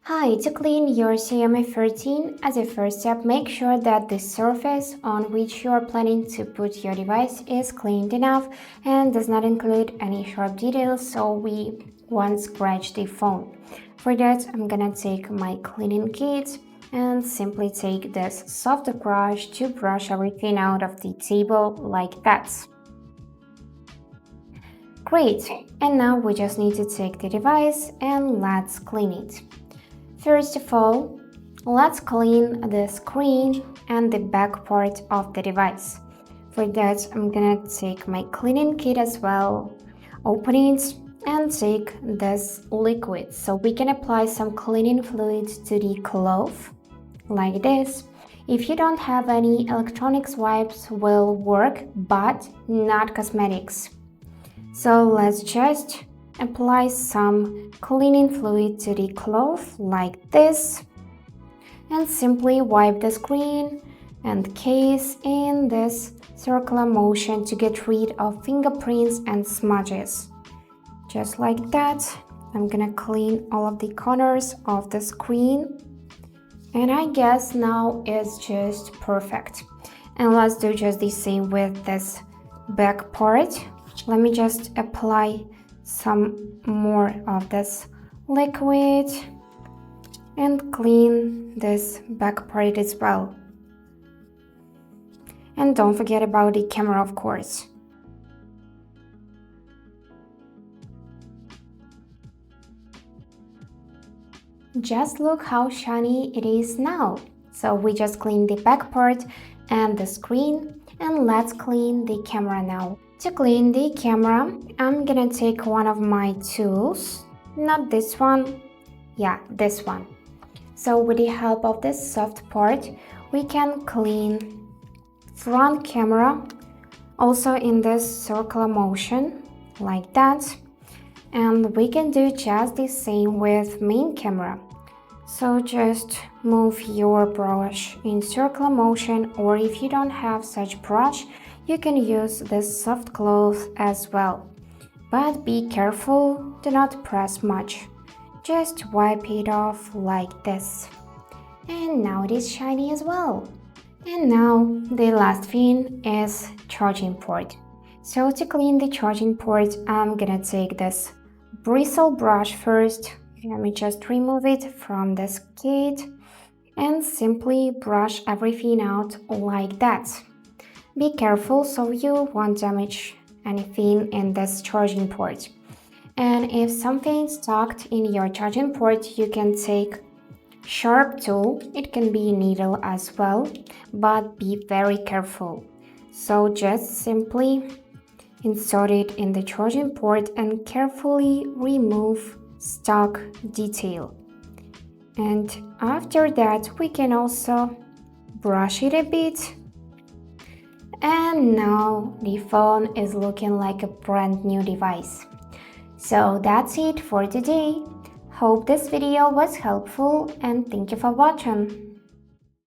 Hi, to clean your Xiaomi 13, as a first step, make sure that the surface on which you are planning to put your device is cleaned enough and does not include any sharp details so we won't scratch the phone. For that, I'm gonna take my cleaning kit and simply take this soft brush to brush everything out of the table like that. Great, and now we just need to take the device and let's clean it. First of all, let's clean the screen and the back part of the device. For that, I'm gonna take my cleaning kit as well, open it, and take this liquid. So we can apply some cleaning fluid to the cloth, like this. If you don't have any, electronics wipes will work, but not cosmetics. So let's just apply some cleaning fluid to the cloth like this and simply wipe the screen and case in this circular motion to get rid of fingerprints and smudges. Just like that, I'm gonna clean all of the corners of the screen, and I guess now it's just perfect. And let's do just the same with this back part. Let me just apply some more of this liquid and clean this back part as well. And don't forget about the camera, of course. Just look how shiny it is now. So we just cleaned the back part and the screen, and let's clean the camera now. To clean the camera, I'm gonna take one of my tools, not this one, yeah, this one. So with the help of this soft part, we can clean front camera, also in this circular motion, like that. And we can do just the same with main camera. So just move your brush in circular motion, or if you don't have such brush, you can use this soft cloth as well. But be careful, do not press much. Just wipe it off like this. And now it is shiny as well. And now the last thing is charging port. So to clean the charging port, I'm gonna take this bristle brush first. Let me just remove it from this kit and simply brush everything out like that. Be careful so you won't damage anything in this charging port. And if something's stuck in your charging port, you can take sharp tool. It can be a needle as well, but be very careful. So just simply insert it in the charging port and carefully remove stuck detail. And after that, we can also brush it a bit. And now the phone is looking like a brand new device. So that's it for today. Hope this video was helpful and thank you for watching.